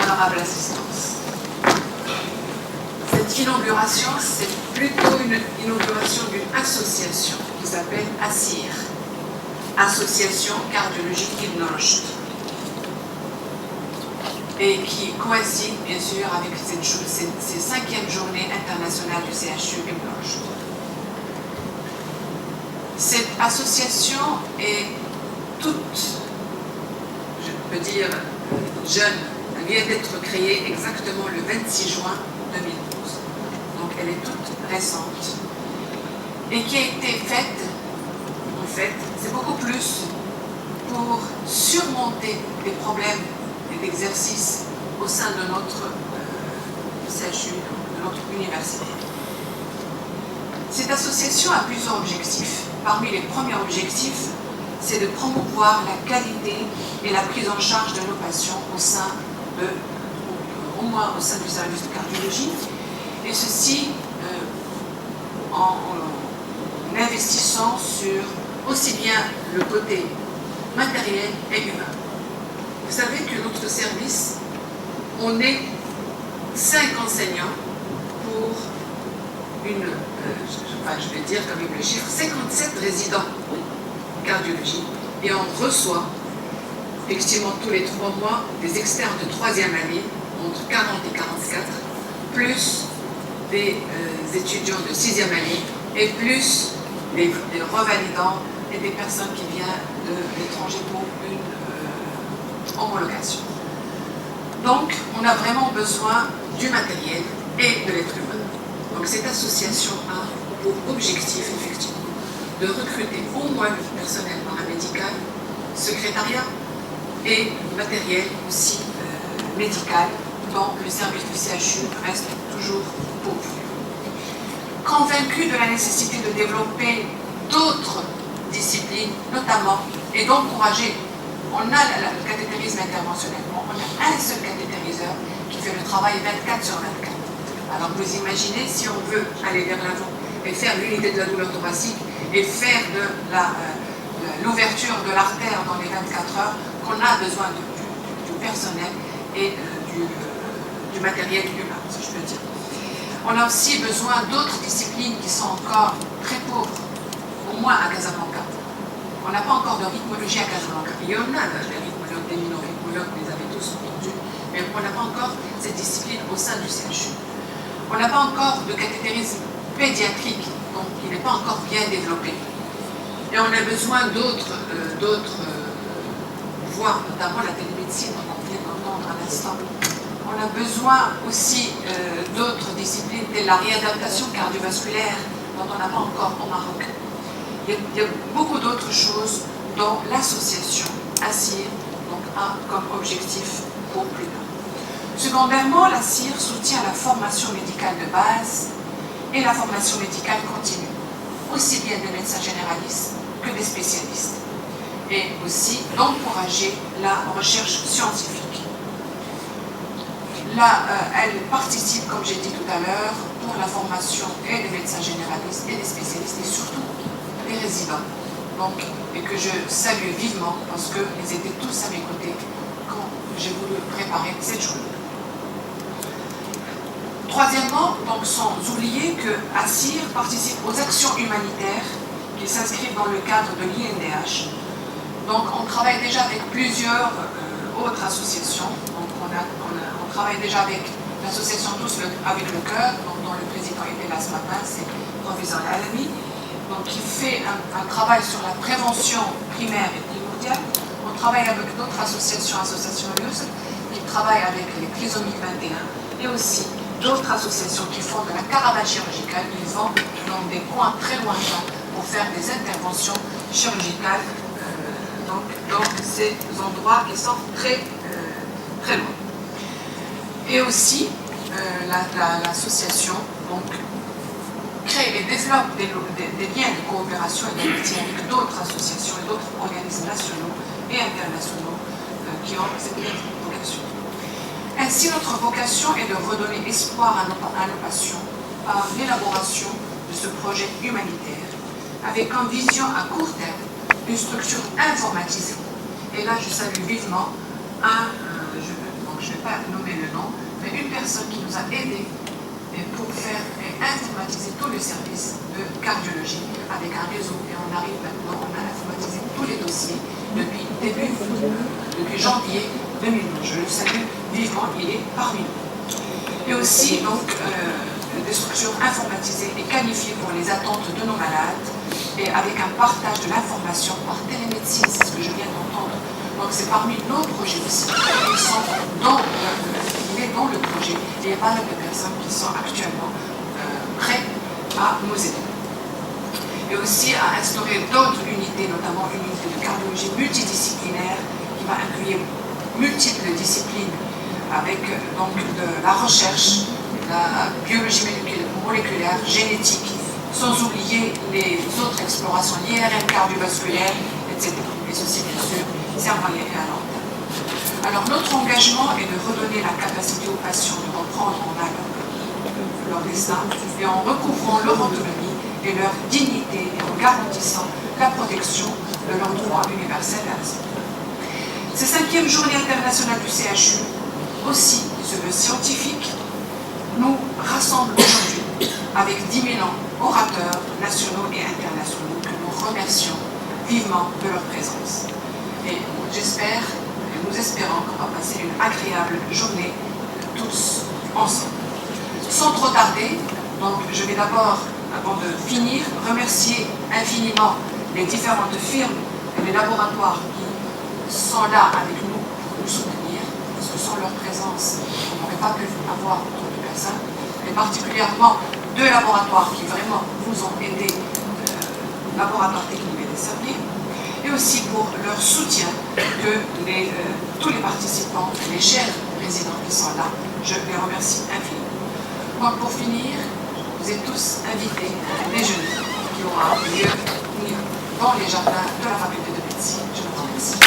honorable assistance. Cette inauguration, c'est plutôt une inauguration d'une association qui s'appelle ACIR, Association cardiologique Imnologie, et qui coïncide bien sûr avec ces 5e journées internationales du CHU Imnologie. Cette association est toute, je peux dire, jeune. Elle vient d'être créée exactement le 26 juin 2012. Donc elle est toute récente. Et qui a été faite, en fait, c'est beaucoup plus pour surmonter les problèmes d'exercice au sein de notre CHU, de notre université. Cette association a plusieurs objectifs. Parmi les premiers objectifs, c'est de promouvoir la qualité et la prise en charge de nos patients au moins au sein du service de cardiologie, et ceci en investissant sur aussi bien le côté matériel et humain. Vous savez que notre service, on est 5 enseignants pour je vais dire quand même le chiffre, 57 résidents en cardiologie, et on reçoit effectivement tous les 3 mois des externes de 3e année, entre 40 et 44, plus des étudiants de 6e année, et plus des revalidants et des personnes qui viennent de l'étranger pour une homologation. Donc, on a vraiment besoin du matériel et de l'être humain. Donc, cette association a pour objectif, effectivement, de recruter au moins le personnel paramédical, secrétariat et matériel aussi médical, dont le service du CHU reste toujours pourvu. Convaincu de la nécessité de développer d'autres disciplines, notamment, et d'encourager, on a le cathétérisme interventionnel, on a un seul cathétériseur qui fait le travail 24 sur 24. Alors vous imaginez, si on veut aller vers l'avant et faire l'unité de la douleur thoracique et faire de l'ouverture de l'artère dans les 24 heures, qu'on a besoin du personnel et du matériel humain, si je peux dire. On a aussi besoin d'autres disciplines qui sont encore très pauvres, au moins à Casablanca. On n'a pas encore de rythmologie à Casablanca. Il y en a des rythmologues, des minorythmologues, vous les avez tous entendus, mais on n'a pas encore cette discipline au sein du CHU. On n'a pas encore de cathétérisme pédiatrique, donc il n'est pas encore bien développé. Et on a besoin d'autres voies, notamment la télémédecine, on vient d'entendre à l'instant. On a besoin aussi d'autres disciplines, telles la réadaptation cardiovasculaire, dont on n'a pas encore au Maroc. Il y a beaucoup d'autres choses dont l'association ACIR a comme objectif pour plus tard. Secondairement, la CIR soutient la formation médicale de base et la formation médicale continue, aussi bien des médecins généralistes que des spécialistes, et aussi d'encourager la recherche scientifique. Là, elle participe, comme j'ai dit tout à l'heure, pour la formation et des médecins généralistes et des spécialistes, et surtout des résidents. Donc, et que je salue vivement parce qu'ils étaient tous à mes côtés quand j'ai voulu préparer cette journée. Troisièmement, donc sans oublier que ACIR participe aux actions humanitaires qui s'inscrivent dans le cadre de l'INDH. Donc on travaille déjà avec plusieurs autres associations. Donc on travaille déjà avec l'association Tous avec le cœur, dont le président était là ce matin, c'est le professeur Alami, donc qui fait un travail sur la prévention primaire et primordiale. On travaille avec d'autres associations qui travaillent avec les trisomiques 21 et aussi d'autres associations qui font de la caravane chirurgicale, qui vont dans des coins très lointains pour faire des interventions chirurgicales dans ces endroits qui sont très loin. Et aussi, l'association crée et développe des liens de coopération et d'amitié avec d'autres associations et d'autres organismes nationaux et internationaux qui ont cette même vocation. Ainsi, notre vocation est de redonner espoir à nos patients par l'élaboration de ce projet humanitaire, avec en vision à court terme une structure informatisée. Et là, je salue vivement je je ne vais pas nommer le nom, mais une personne qui nous a aidés pour faire et informatiser tous les services de cardiologie avec un réseau. Et on arrive maintenant, on a informatisé tous les dossiers depuis janvier 2012. Je le salue vivement, il est parmi nous. Et aussi, donc, des structures informatisées et qualifiées pour les attentes de nos malades et avec un partage de l'information par télémédecine, c'est ce que je viens d'entendre. Donc c'est parmi nos projets aussi. Ils sont dans le projet et il y a pas mal de personnes qui sont actuellement prêtes à nous aider. Et aussi à instaurer d'autres unités, notamment une unité de cardiologie multidisciplinaire qui va inclure multiples disciplines avec donc de la recherche, la biologie moléculaire, génétique, sans oublier les autres explorations, l'IRM cardiovasculaire, etc. Et ceci, bien sûr, servant les à long terme. Alors, notre engagement est de redonner la capacité aux patients de reprendre en main leur destin et en recouvrant leur autonomie et leur dignité et en garantissant la protection de leurs droits universels à la santé. Ces 5e journée internationale du CHU, aussi sur le scientifique, nous rassemble aujourd'hui avec 10 000 orateurs nationaux et internationaux que nous remercions vivement de leur présence. Et j'espère, et nous espérons qu'on va passer une agréable journée tous ensemble. Sans trop tarder, donc je vais d'abord, avant de finir, remercier infiniment les différentes firmes et les laboratoires qui sont là avec nous pour nous soutenir, parce que sans leur présence, on n'aurait pas pu avoir autant de personnes, et particulièrement 2 laboratoires qui vraiment vous ont aidé, laboratoire technique et des services, et aussi pour leur soutien de tous les participants, les chers résidents qui sont là. Je les remercie infiniment. Donc pour finir, vous êtes tous invités à un déjeuner qui aura lieu dans les jardins de la faculté de médecine. Je vous remercie.